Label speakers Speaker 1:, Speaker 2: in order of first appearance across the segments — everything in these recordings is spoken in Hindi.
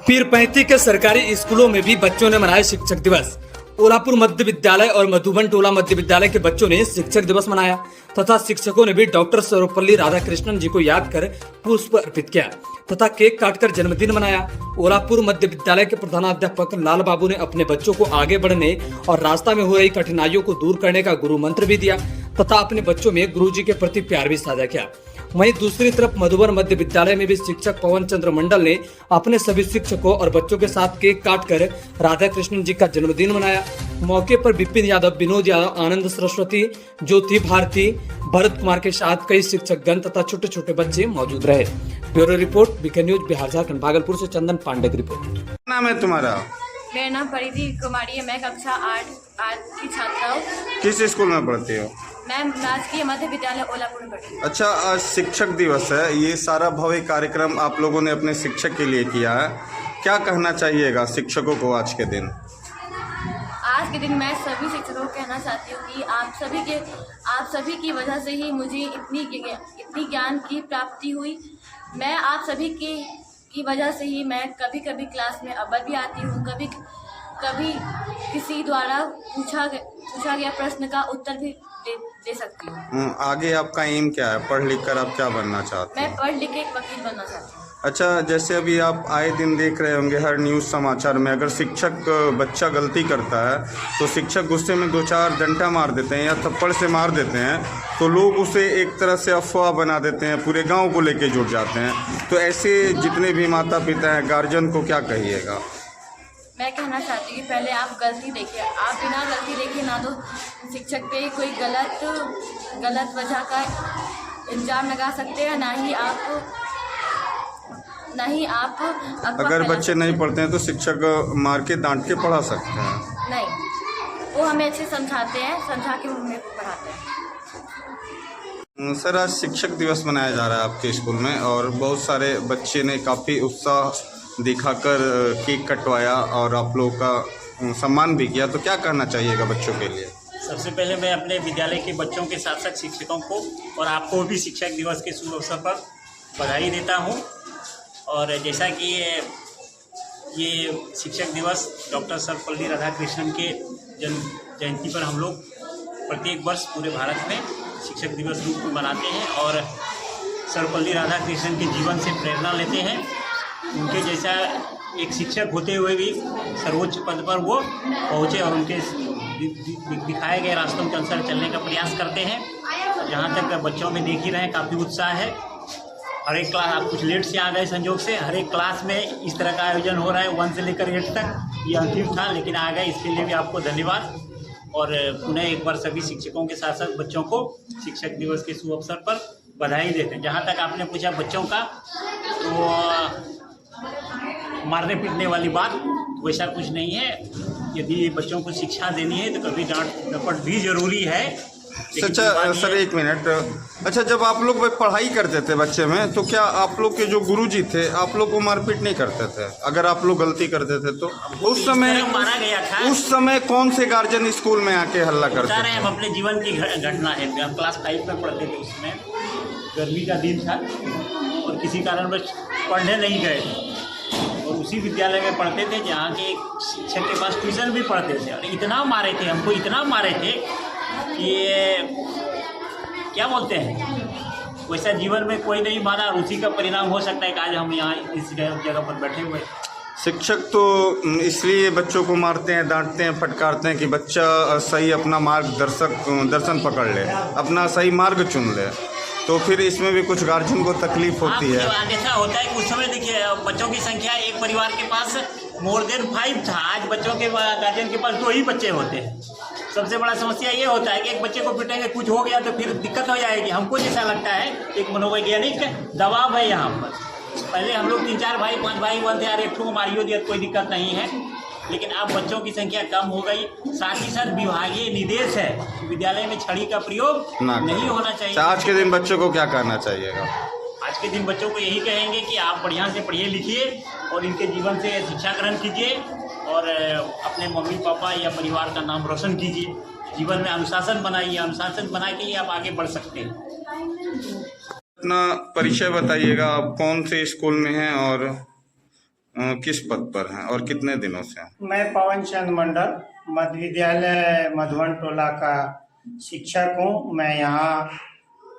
Speaker 1: पीरपैंती के सरकारी स्कूलों में भी बच्चों ने मनाया शिक्षक दिवस। ओलापुर मध्य विद्यालय और मधुबन टोला मध्य विद्यालय के बच्चों ने शिक्षक दिवस मनाया तथा शिक्षकों ने भी डॉक्टर सर्वपल्ली राधाकृष्णन जी को याद कर पुष्प अर्पित किया तथा केक काटकर जन्मदिन मनाया। ओलापुर मध्य विद्यालय के प्रधानाध्यापक लाल बाबू ने अपने बच्चों को आगे बढ़ने और रास्ता में हो रही कठिनाइयों को दूर करने का गुरु मंत्र भी दिया तथा अपने बच्चों में गुरु जी के प्रति प्यार भी साझा किया। वहीं दूसरी तरफ मधुबन मध्य विद्यालय में भी शिक्षक पवन चंद्र मंडल ने अपने सभी शिक्षकों और बच्चों के साथ केक काटकर राधा कृष्णन जी का जन्मदिन मनाया। मौके पर विपिन यादव, विनोद यादव, आनंद सरस्वती, ज्योति भारती, भरत कुमार के साथ कई शिक्षकगण तथा छोटे छोटे बच्चे मौजूद रहे। Bureau report, BK news, Bihar Jharkhand. Bhagalpur से चंदन पांडे की रिपोर्ट।
Speaker 2: नाम है तुम्हारा?
Speaker 3: मेरा नाम परिधि कुमारी है। मैं कक्षा 8 की छात्रा हूँ।
Speaker 2: किस स्कूल में पढ़ती हो?
Speaker 3: मैं राजकीय मध्य विद्यालय ओलापुर में पढ़ती हूँ।
Speaker 2: अच्छा, आज शिक्षक दिवस है। ये सारा भव्य कार्यक्रम आप लोगों ने अपने शिक्षक के लिए किया है। क्या कहना चाहिएगा शिक्षकों को आज के दिन?
Speaker 3: आज के दिन मैं सभी शिक्षकों को कहना चाहती हूँ कि आप सभी की वजह से ही मुझे इतनी ज्ञान की प्राप्ति हुई। मैं आप सभी की वजह से ही मैं कभी कभी क्लास में अव्वल भी आती हूँ, कभी किसी द्वारा पूछा गया प्रश्न का उत्तर भी दे सकती हूँ।
Speaker 2: आगे आपका एम क्या है? पढ़ लिख कर आप क्या बनना चाहते हैं?
Speaker 3: मैं पढ़ लिख के एक वकील बनना चाहती हूँ।
Speaker 2: अच्छा, जैसे अभी आप आए दिन देख रहे होंगे हर न्यूज़ समाचार में, अगर शिक्षक बच्चा गलती करता है तो शिक्षक गुस्से में 2-4 डंडा मार देते हैं या थप्पड़ से मार देते हैं, तो लोग उसे एक तरह से अफवाह बना देते हैं, पूरे गांव को लेके जुट जाते हैं। तो ऐसे जितने भी माता पिता हैं, गार्जियन को क्या कहिएगा?
Speaker 3: मैं कहना चाहती हूँ कि पहले आप गलती देखिए। आप बिना गलती देखे ना तो शिक्षक पे कोई गलत वजह का इल्ज़ाम लगा सकते हैं, ना ही आप
Speaker 2: अगर बच्चे नहीं पढ़ते हैं तो शिक्षक मार के डांट के पढ़ा सकते हैं?
Speaker 3: नहीं, वो हमें अच्छे समझाते हैं, समझा के हमें पढ़ाते हैं।
Speaker 2: सर, आज शिक्षक दिवस मनाया जा रहा है आपके स्कूल में और बहुत सारे बच्चे ने काफ़ी उत्साह दिखाकर केक कटवाया और आप लोगों का सम्मान भी किया, तो क्या कहना चाहिएगा बच्चों के लिए?
Speaker 4: सबसे पहले मैं अपने विद्यालय के बच्चों के साथ साथ शिक्षकों को और आपको भी शिक्षक दिवस के शुभ अवसर पर बधाई देता हूं। और जैसा कि ये शिक्षक दिवस डॉक्टर सर्वपल्ली राधाकृष्णन के जन्म जयंती पर हम लोग प्रत्येक वर्ष पूरे भारत में शिक्षक दिवस रूप में मनाते हैं और सर्वपल्ली राधाकृष्णन के जीवन से प्रेरणा लेते हैं। उनके जैसा एक शिक्षक होते हुए भी सर्वोच्च पद पर वो पहुँचे और उनके दिखाए गए रास्तों के अनुसार चलने का प्रयास करते हैं। जहाँ तक बच्चों में देख ही रहे हैं, काफ़ी उत्साह है। हर एक क्लास, आप कुछ लेट से आ गए संजोग से, हर एक क्लास में इस तरह का आयोजन हो रहा है 1 से लेकर 8 तक। ये अंतिम था लेकिन आ गए, इसके लिए भी आपको धन्यवाद। और पुनः एक बार सभी शिक्षकों के साथ साथ बच्चों को शिक्षक दिवस के शुभ अवसर पर बधाई देते हैं। जहाँ तक आपने पूछा बच्चों का, तो मारने पीटने वाली बात वैसा कुछ नहीं है। यदि बच्चों को शिक्षा देनी है तो कभी डांट डपट भी जरूरी है।
Speaker 2: अच्छा सर, 1 मिनट। अच्छा, जब आप लोग पढ़ाई करते थे बच्चे में, तो क्या आप लोग के जो गुरुजी थे आप लोग को मारपीट नहीं करते थे? अगर आप लोग गलती करते थे तो उस समय
Speaker 4: मारा गया था।
Speaker 2: उस समय कौन से गार्जियन स्कूल में आके हल्ला करते थे?
Speaker 4: हम अपने जीवन की घटना है। हम क्लास 5 में पढ़ते थे, उसमें गर्मी का दिन था और किसी कारणवश पढ़ने नहीं गए और उसी विद्यालय में पढ़ते थे जहाँ के शिक्षक के पास ट्यूशन भी पढ़ते थे। और इतना मारे थे हमको, इतना मारे थे कि क्या बोलते हैं, वैसा जीवन में कोई नहीं माना और उसी का परिणाम हो सकता है कि आज हम यहाँ इस जगह पर बैठे हुए।
Speaker 2: शिक्षक तो इसलिए बच्चों को मारते हैं, डांटते हैं, फटकारते हैं कि बच्चा सही अपना दर्शन पकड़ ले, अपना सही मार्ग चुन ले। तो फिर इसमें भी कुछ गार्जियन को तकलीफ होती है।
Speaker 4: ऐसा होता है कि उस समय देखिए बच्चों की संख्या एक परिवार के पास more than 5 था। आज बच्चों के गार्जियन के पास 2 ही बच्चे होते हैं। सबसे बड़ा समस्या ये होता है कि एक बच्चे को पीटेंगे, कुछ हो गया तो फिर दिक्कत हो जाएगी। हमको जैसा लगता है एक मनोवैज्ञानिक दबाव है यहाँ पर। पहले हम लोग 3-4 भाई 5 भाई बनते, यार एक को मारियो दिया कोई दिक्कत नहीं है, लेकिन अब बच्चों की संख्या कम हो गई। साथ ही साथ विभागीय निर्देश है विद्यालय में छड़ी का प्रयोग नहीं होना चाहिए।
Speaker 2: आज के दिन बच्चों को क्या कहना चाहिएगा?
Speaker 4: आज के दिन बच्चों को यही कहेंगे कि आप बढ़िया से पढ़िए लिखिए और इनके जीवन से शिक्षा ग्रहण कीजिए और अपने मम्मी पापा या परिवार का नाम रोशन कीजिए। जीवन में अनुशासन बनाइए, अनुशासन बना के ही आप आगे बढ़ सकते हैं।
Speaker 2: अपना परिचय बताइएगा, आप कौन से स्कूल में हैं और किस पद पर हैं और कितने दिनों से हैं?
Speaker 5: मैं पवन चंद मंडल मध्य विद्यालय मधुबन टोला का शिक्षक हूँ। मैं यहाँ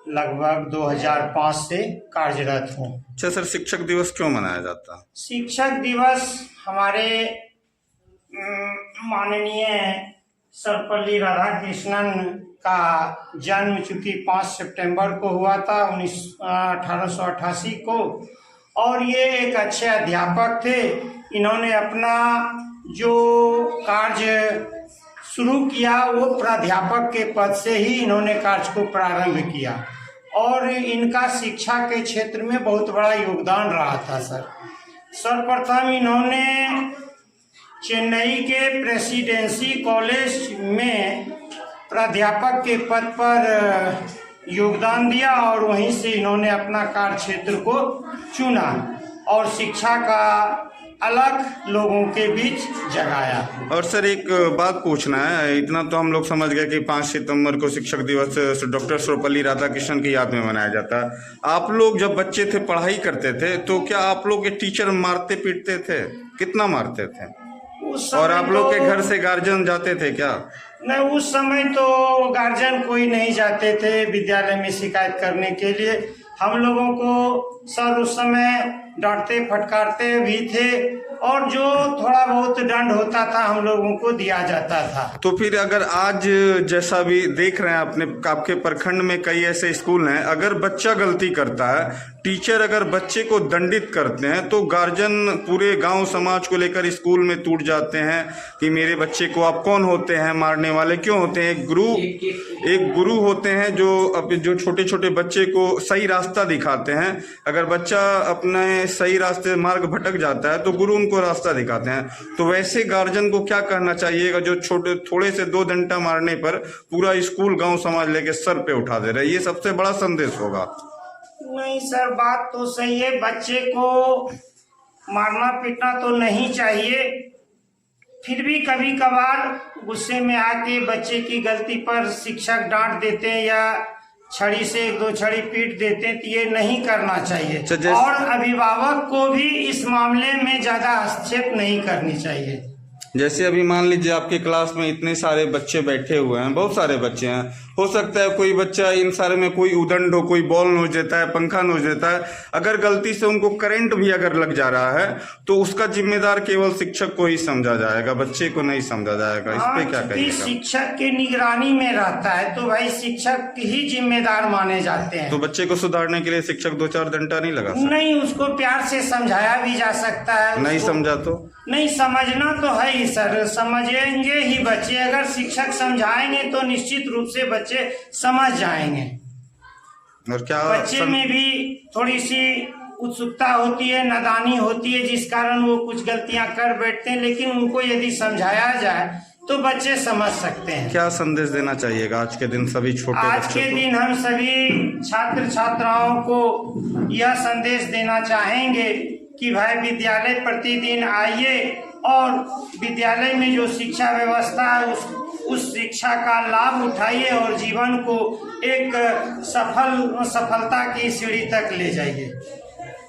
Speaker 5: लगभग 2005 से कार्यरत हूँ।
Speaker 2: अच्छा सर, शिक्षक दिवस क्यों मनाया जाता है?
Speaker 5: शिक्षक दिवस हमारे माननीय सर्वपल्ली राधाकृष्णन का जन्म चूँकि 5 सितंबर को हुआ था 1888 को, और ये एक अच्छे अध्यापक थे। इन्होंने अपना जो कार्य शुरू किया वो प्राध्यापक के पद से ही इन्होंने कार्य को प्रारंभ किया, और इनका शिक्षा के क्षेत्र में बहुत बड़ा योगदान रहा था। सर्वप्रथम इन्होंने चेन्नई के प्रेसिडेंसी कॉलेज में प्राध्यापक के पद पर योगदान दिया, और वहीं से इन्होंने अपना कार्य क्षेत्र को चुना और शिक्षा का अलग लोगों के बीच जगाया।
Speaker 2: और सर एक बात पूछना है, इतना तो हम लोग समझ गए कि 5 सितंबर को शिक्षक दिवस डॉक्टर सर्वपल्ली राधाकृष्णन की याद में मनाया जाता है। आप लोग जब बच्चे थे, पढ़ाई करते थे, तो क्या आप लोग के टीचर मारते पीटते थे? कितना मारते थे? और आप लोग के घर से गार्जियन जाते थे क्या?
Speaker 5: नहीं, उस समय तो गार्जियन कोई नहीं जाते थे विद्यालय में शिकायत करने के लिए। हम लोगों को सर उस समय डांटते फटकारते भी थे, और जो थोड़ा बहुत दंड होता था हम लोगों को दिया जाता था।
Speaker 2: तो फिर अगर आज जैसा भी देख रहे हैं आपके प्रखंड में कई ऐसे स्कूल हैं, अगर बच्चा गलती करता है, टीचर अगर बच्चे को दंडित करते हैं, तो गार्जियन पूरे गांव समाज को लेकर स्कूल में टूट जाते हैं कि मेरे बच्चे को आप कौन होते हैं, मारने वाले क्यों होते हैं? एक गुरु होते हैं जो छोटे छोटे बच्चे को सही रास्ता दिखाते हैं। अगर बच्चा अपने सही रास्ते मार्ग भटक जाता है तो गुरु उनको रास्ता दिखाते हैं। तो वैसे गार्जियन को क्या करना चाहिएगा जो थोड़े से 2 डंडा मारने पर पूरा स्कूल गांव समाज लेके सर पे उठा दे रहे? ये सबसे बड़ा संदेश होगा।
Speaker 5: नहीं सर, बात तो सही है, बच्चे को मारना पीटना तो नहीं चाहिए। फिर भी कभी कभार गुस्से में आके बच्चे की गलती पर शिक्षक डांट देते हैं या छड़ी से 1-2 छड़ी पीट देते हैं, तो ये नहीं करना चाहिए। और अभिभावक को भी इस मामले में ज्यादा हस्तक्षेप नहीं करनी चाहिए।
Speaker 2: जैसे अभी मान लीजिए आपके क्लास में इतने सारे बच्चे बैठे हुए हैं, बहुत सारे बच्चे हैं, हो सकता है कोई बच्चा इन सारे में कोई उदंड हो, कोई बॉल नोच देता है, पंखा नोच देता है। अगर गलती से उनको करंट भी अगर लग जा रहा है तो उसका जिम्मेदार केवल शिक्षक को ही समझा जाएगा, बच्चे को नहीं समझा जाएगा। इस पे क्या कहिएगा?
Speaker 5: शिक्षक के निगरानी में रहता है तो भाई शिक्षक ही जिम्मेदार माने जाते हैं।
Speaker 2: तो बच्चे को सुधारने के लिए शिक्षक 2-4 डंडा नहीं लगा सकता?
Speaker 5: नहीं, उसको प्यार से समझाया भी जा सकता है।
Speaker 2: नहीं समझा तो
Speaker 5: नहीं, समझना तो है ही सर, समझेंगे ही बच्चे। अगर शिक्षक समझाएंगे तो निश्चित रूप से बच्चे समझ जाएंगे।
Speaker 2: और क्या
Speaker 5: बच्चे में भी थोड़ी सी उत्सुकता होती है, नादानी होती है, जिस कारण वो कुछ गलतियां कर बैठते हैं, लेकिन उनको यदि समझाया जाए तो बच्चे समझ सकते हैं।
Speaker 2: क्या संदेश देना चाहिएगा आज के दिन सभी छोटे बच्चों को?
Speaker 5: आज के दिन हम सभी छात्र छात्राओं को यह संदेश देना चाहेंगे कि भाई विद्यालय प्रतिदिन आइए और विद्यालय में जो शिक्षा व्यवस्था है उस शिक्षा का लाभ उठाइए और जीवन को एक सफलता की सीढ़ी तक ले जाइए।